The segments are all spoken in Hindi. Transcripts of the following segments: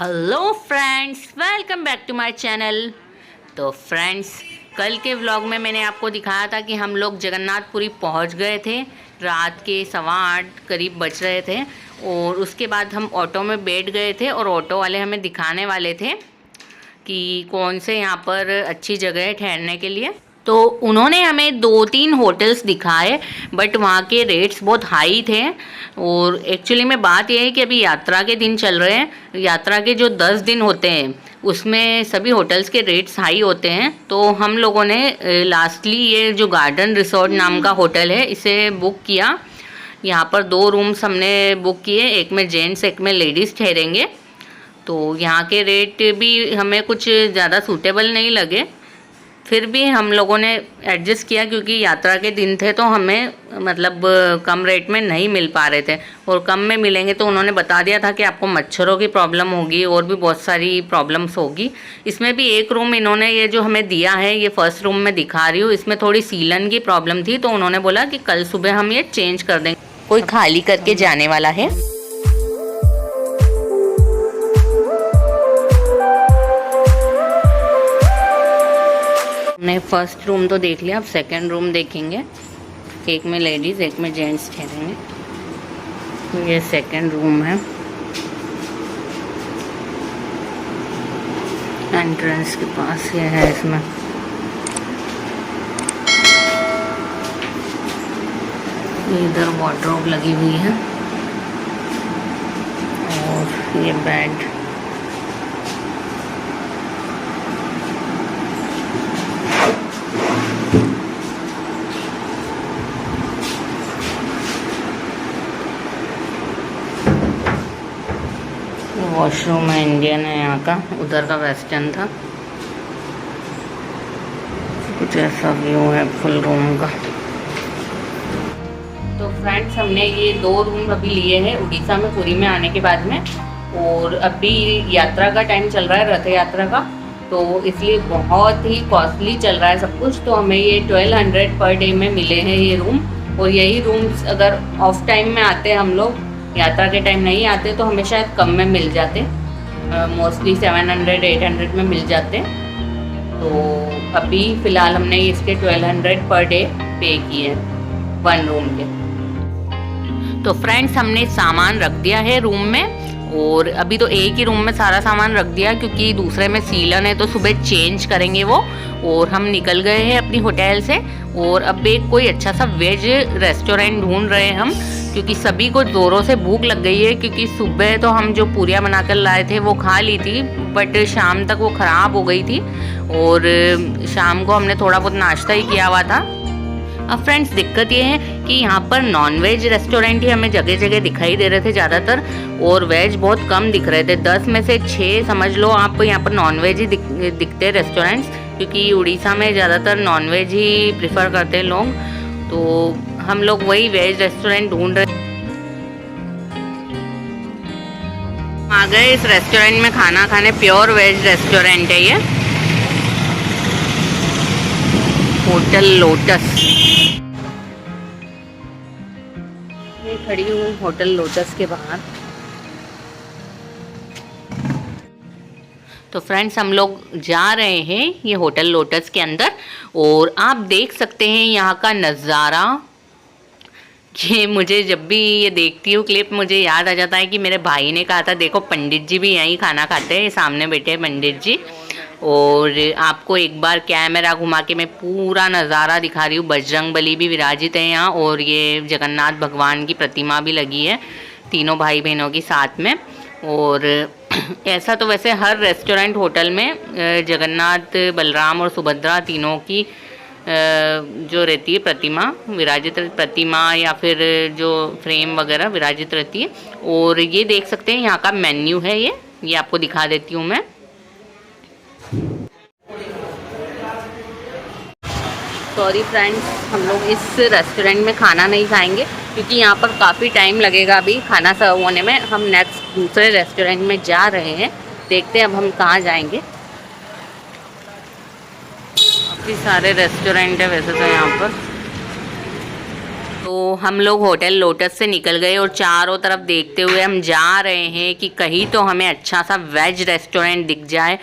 Hello friends, welcome back to my channel. तो फ्रेंड्स, कल के व्लॉग में मैंने आपको दिखाया था कि हम लोग जगन्नाथपुरी पहुंच गए थे। रात के 8:15 करीब बज रहे थे और उसके बाद हम ऑटो में बैठ गए थे और ऑटो वाले हमें दिखाने वाले थे कि कौन से यहाँ पर अच्छी जगह है ठहरने के लिए। तो उन्होंने हमें 2-3 होटल्स दिखाए, बट वहाँ के रेट्स बहुत हाई थे। और एक्चुअली में बात यह है कि अभी यात्रा के दिन चल रहे हैं। यात्रा के जो 10 दिन होते हैं उसमें सभी होटल्स के रेट्स हाई होते हैं। तो हम लोगों ने लास्टली ये जो गार्डन रिसोर्ट नाम का होटल है इसे बुक किया। यहाँ पर 2 रूम्स हमने बुक किए, एक में जेंट्स एक में लेडीज़ ठहरेंगे। तो यहाँ के रेट भी हमें कुछ ज़्यादा सूटेबल नहीं लगे, फिर भी हम लोगों ने एडजस्ट किया क्योंकि यात्रा के दिन थे तो हमें मतलब कम रेट में नहीं मिल पा रहे थे। और कम में मिलेंगे तो उन्होंने बता दिया था कि आपको मच्छरों की प्रॉब्लम होगी और भी बहुत सारी प्रॉब्लम्स होगी। इसमें भी एक रूम इन्होंने ये जो हमें दिया है, ये फर्स्ट रूम में दिखा रही हूँ, इसमें थोड़ी सीलन की प्रॉब्लम थी तो उन्होंने बोला कि कल सुबह हम ये चेंज कर देंगे। कोई खाली करके जाने वाला है। हमने फर्स्ट रूम तो देख लिया, अब सेकंड रूम देखेंगे। एक में लेडीज़ एक में जेंट्स ठहरेंगे। तो ये सेकंड रूम है। एंट्रेंस के पास ये है। इसमें इधर वार्डरोब लगी हुई है और ये बेड। वॉशरूम है, इंडियन है यहाँ का, उधर का वेस्टर्न था। कुछ ऐसा व्यू है फुल रूम का। तो फ्रेंड्स, हमने ये 2 रूम अभी लिए हैं उड़ीसा में, पुरी में आने के बाद में। और अभी यात्रा का टाइम चल रहा है, रथ यात्रा का, तो इसलिए बहुत ही कॉस्टली चल रहा है सब कुछ। तो हमें ये 1200 पर डे में मिले हैं ये रूम। और यही रूम्स अगर ऑफ टाइम में आते हम लोग, यात्रा के टाइम नहीं आते, तो हमें शायद कम में मिल जाते। मोस्टली 700-800 में मिल जाते। तो अभी फ़िलहाल हमने इसके 1200 पर डे पे किए 1 रूम के। तो फ्रेंड्स, हमने सामान रख दिया है रूम में। और अभी तो एक ही रूम में सारा सामान रख दिया क्योंकि दूसरे में सीलन है तो सुबह चेंज करेंगे वो। और हम निकल गए हैं अपनी होटल से और अब एक कोई अच्छा सा वेज रेस्टोरेंट ढूंढ रहे हैं हम, क्योंकि सभी को ज़ोरों से भूख लग गई है। क्योंकि सुबह तो हम जो पूरियाँ बनाकर लाए थे वो खा ली थी, बट शाम तक वो ख़राब हो गई थी और शाम को हमने थोड़ा बहुत नाश्ता ही किया हुआ था। अब फ्रेंड्स, दिक्कत ये है कि यहाँ पर नॉनवेज रेस्टोरेंट ही हमें जगह जगह दिखाई दे रहे थे ज़्यादातर, और वेज बहुत कम दिख रहे थे। 10 में से 6 समझ लो आप यहाँ पर नॉनवेज ही दिखते रेस्टोरेंट्स, क्योंकि उड़ीसा में ज़्यादातर नॉनवेज ही प्रेफर करते हैं लोग। तो हम लोग वही वेज रेस्टोरेंट ढूंढ रहे आ गए इस रेस्टोरेंट में खाना खाने। प्योर वेज रेस्टोरेंट है ये, होटल लोटस। मैं खड़ी हूँ होटल लोटस के बाहर। तो फ्रेंड्स, हम लोग जा रहे हैं ये होटल लोटस के अंदर और आप देख सकते हैं यहाँ का नज़ारा। ये मुझे जब भी ये देखती हूँ क्लिप, मुझे याद आ जाता है कि मेरे भाई ने कहा था देखो पंडित जी भी यहीं खाना खाते हैं, सामने बैठे हैं पंडित जी। और आपको एक बार कैमरा घुमा के मैं पूरा नज़ारा दिखा रही हूँ। बजरंगबली भी विराजित है यहाँ और ये जगन्नाथ भगवान की प्रतिमा भी लगी है, तीनों भाई बहनों की साथ में। और ऐसा तो वैसे हर रेस्टोरेंट होटल में जगन्नाथ, बलराम और सुभद्रा तीनों की जो रहती है प्रतिमा, विराजित प्रतिमा या फिर जो फ्रेम वगैरह विराजित रहती है। और ये देख सकते हैं यहाँ का मेन्यू है, ये आपको दिखा देती हूँ मैं। सॉरी फ्रेंड्स, हम लोग इस रेस्टोरेंट में खाना नहीं खाएंगे क्योंकि यहाँ पर काफ़ी टाइम लगेगा अभी खाना सर्व होने में। हम नेक्स्ट दूसरे रेस्टोरेंट में जा रहे हैं, देखते हैं अब हम कहाँ जाएंगे। काफ़ी सारे रेस्टोरेंट है वैसे तो यहाँ पर। तो तो हम लोग होटल लोटस से निकल गए और चारों तरफ देखते हुए हम जा रहे हैं कि कहीं तो हमें अच्छा सा वेज रेस्टोरेंट दिख जाए।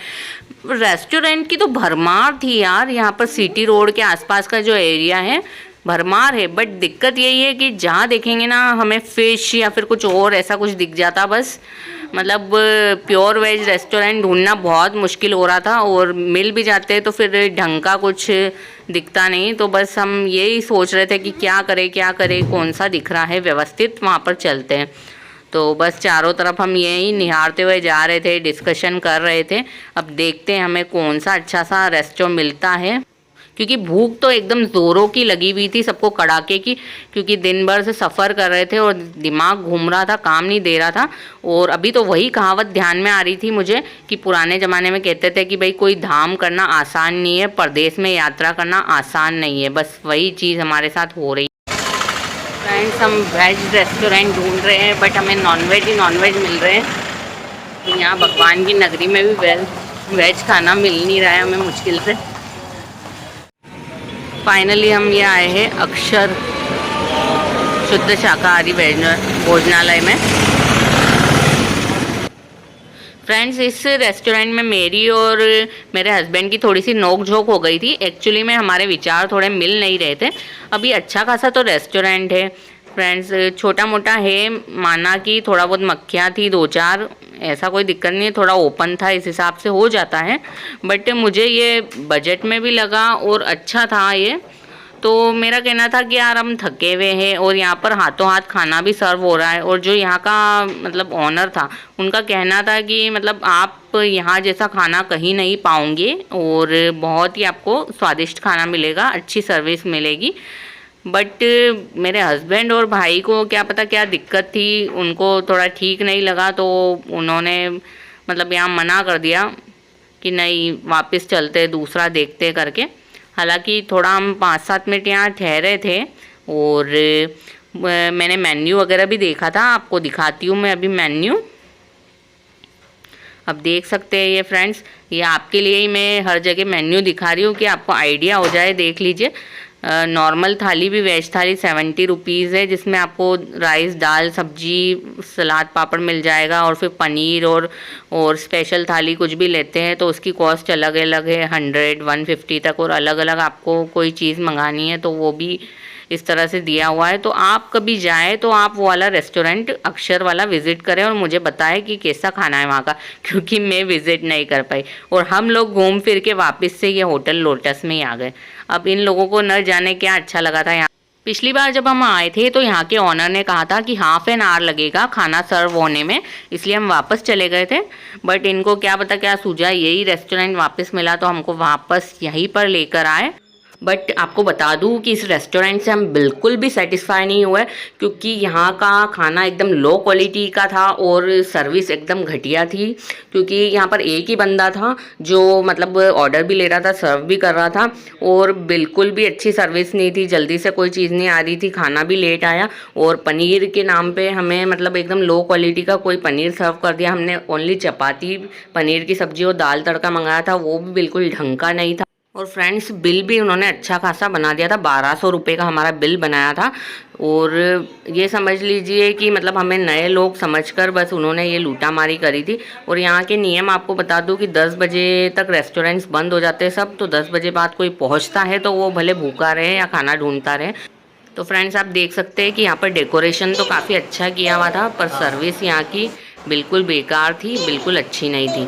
रेस्टोरेंट की तो भरमार थी यार, यहाँ पर सिटी रोड के आसपास का जो एरिया है भरमार है, बट दिक्कत यही है कि जहाँ देखेंगे ना हमें फ़िश या फिर कुछ और ऐसा कुछ दिख जाता बस। मतलब प्योर वेज रेस्टोरेंट ढूंढना बहुत मुश्किल हो रहा था, और मिल भी जाते तो फिर ढंग का कुछ दिखता नहीं। तो बस हम यही सोच रहे थे कि क्या करें, कौन सा दिख रहा है व्यवस्थित वहाँ पर चलते हैं। तो बस चारों तरफ हम यही निहारते हुए जा रहे थे, डिस्कशन कर रहे थे। अब देखते हैं हमें कौन सा अच्छा सा रेस्टोरेंट मिलता है, क्योंकि भूख तो एकदम ज़ोरों की लगी हुई थी सबको, कड़ाके की, क्योंकि दिन भर से सफ़र कर रहे थे और दिमाग घूम रहा था, काम नहीं दे रहा था। और अभी तो वही कहावत ध्यान में आ रही थी मुझे कि पुराने ज़माने में कहते थे कि भाई कोई धाम करना आसान नहीं है, परदेश में यात्रा करना आसान नहीं है। बस वही चीज़ हमारे साथ हो रही है। फ्रेंड्स, हम वेज रेस्टोरेंट ढूंढ रहे हैं, बट हमें नॉनवेज ही नॉनवेज मिल रहे हैं। तो यहाँ भगवान की नगरी में भी वेज खाना मिल नहीं रहा है हमें, मुश्किल से। फाइनली हम ये आए हैं अक्षर शुद्ध शाकाहारी भोजनालय में। फ्रेंड्स, इस रेस्टोरेंट में मेरी और मेरे हस्बैंड की थोड़ी सी नोक झोंक हो गई थी। एक्चुअली में हमारे विचार थोड़े मिल नहीं रहे थे। अभी अच्छा खासा तो रेस्टोरेंट है फ्रेंड्स, छोटा मोटा है, माना कि थोड़ा बहुत मक्खियाँ थी 2-4, ऐसा कोई दिक्कत नहीं है, थोड़ा ओपन था, इस हिसाब से हो जाता है। बट मुझे ये बजट में भी लगा और अच्छा था ये। तो मेरा कहना था कि यार हम थके हुए हैं और यहाँ पर हाथों हाथ खाना भी सर्व हो रहा है। और जो यहाँ का मतलब ऑनर था, उनका कहना था कि मतलब आप यहाँ जैसा खाना कहीं नहीं पाओगे और बहुत ही आपको स्वादिष्ट खाना मिलेगा, अच्छी सर्विस मिलेगी। बट मेरे हस्बैंड और भाई को क्या पता क्या दिक्कत थी, उनको थोड़ा ठीक नहीं लगा, तो उन्होंने मतलब यहाँ मना कर दिया कि नहीं, वापस चलते, दूसरा देखते करके। हालांकि थोड़ा हम 5-7 मिनट यहाँ ठहरे थे और मैंने मेन्यू वगैरह भी देखा था, आपको दिखाती हूँ मैं अभी मेन्यू। अब देख सकते हैं ये फ्रेंड्स, ये आपके लिए ही मैं हर जगह मेन्यू दिखा रही हूँ कि आपको आइडिया हो जाए। देख लीजिए, नॉर्मल थाली भी वेज थाली 70 रुपीज़ है, जिसमें आपको राइस, दाल, सब्जी, सलाद, पापड़ मिल जाएगा। और फिर पनीर और स्पेशल थाली कुछ भी लेते हैं तो उसकी कॉस्ट अलग अलग है, 100-150 तक। और अलग अलग आपको कोई चीज़ मंगानी है तो वो भी इस तरह से दिया हुआ है। तो आप कभी जाए तो आप वो वाला रेस्टोरेंट अक्षर वाला विज़िट करें और मुझे बताएं कि कैसा खाना है वहाँ का, क्योंकि मैं विज़िट नहीं कर पाई। और हम लोग घूम फिर के वापस से ये होटल लोटस में ही आ गए। अब इन लोगों को न जाने क्या अच्छा लगा था यहाँ। पिछली बार जब हम आए थे तो यहाँ के ऑनर ने कहा था कि ½ एन आवर लगेगा खाना सर्व होने में, इसलिए हम वापस चले गए थे। बट इनको क्या पता क्या सूझा, यही रेस्टोरेंट वापस मिला तो हमको वापस यहीं पर लेकर आए। बट आपको बता दूं कि इस रेस्टोरेंट से हम बिल्कुल भी सेटिस्फाई नहीं हुए, क्योंकि यहाँ का खाना एकदम लो क्वालिटी का था और सर्विस एकदम घटिया थी। क्योंकि यहाँ पर एक ही बंदा था जो मतलब ऑर्डर भी ले रहा था, सर्व भी कर रहा था, और बिल्कुल भी अच्छी सर्विस नहीं थी, जल्दी से कोई चीज़ नहीं आ रही थी, खाना भी लेट आया। और पनीर के नाम पे हमें मतलब एकदम लो क्वालिटी का कोई पनीर सर्व कर दिया। हमने ओनली चपाती, पनीर की सब्ज़ी और दाल तड़का मंगाया था, वो भी बिल्कुल ढंग का नहीं था। और फ्रेंड्स, बिल भी उन्होंने अच्छा खासा बना दिया था, 1200 रुपये का हमारा बिल बनाया था। और ये समझ लीजिए कि मतलब हमें नए लोग समझकर बस उन्होंने ये लूटामारी करी थी। और यहाँ के नियम आपको बता दूँ कि 10 बजे तक रेस्टोरेंट्स बंद हो जाते हैं सब, तो 10 बजे बाद कोई पहुँचता है तो वो भले भूखा रहे या खाना ढूंढता रहे। तो फ्रेंड्स, आप देख सकते हैं कि यहाँ पर डेकोरेशन तो काफ़ी अच्छा किया हुआ था, पर सर्विस यहाँ की बिल्कुल बेकार थी, बिल्कुल अच्छी नहीं थी,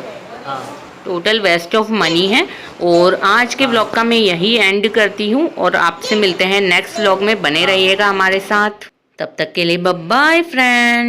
टोटल वेस्ट ऑफ मनी है। और आज के ब्लॉग का मैं यही एंड करती हूँ और आपसे मिलते हैं नेक्स्ट ब्लॉग में। बने रहिएगा हमारे साथ, तब तक के लिए बाय बाय फ्रेंड्स।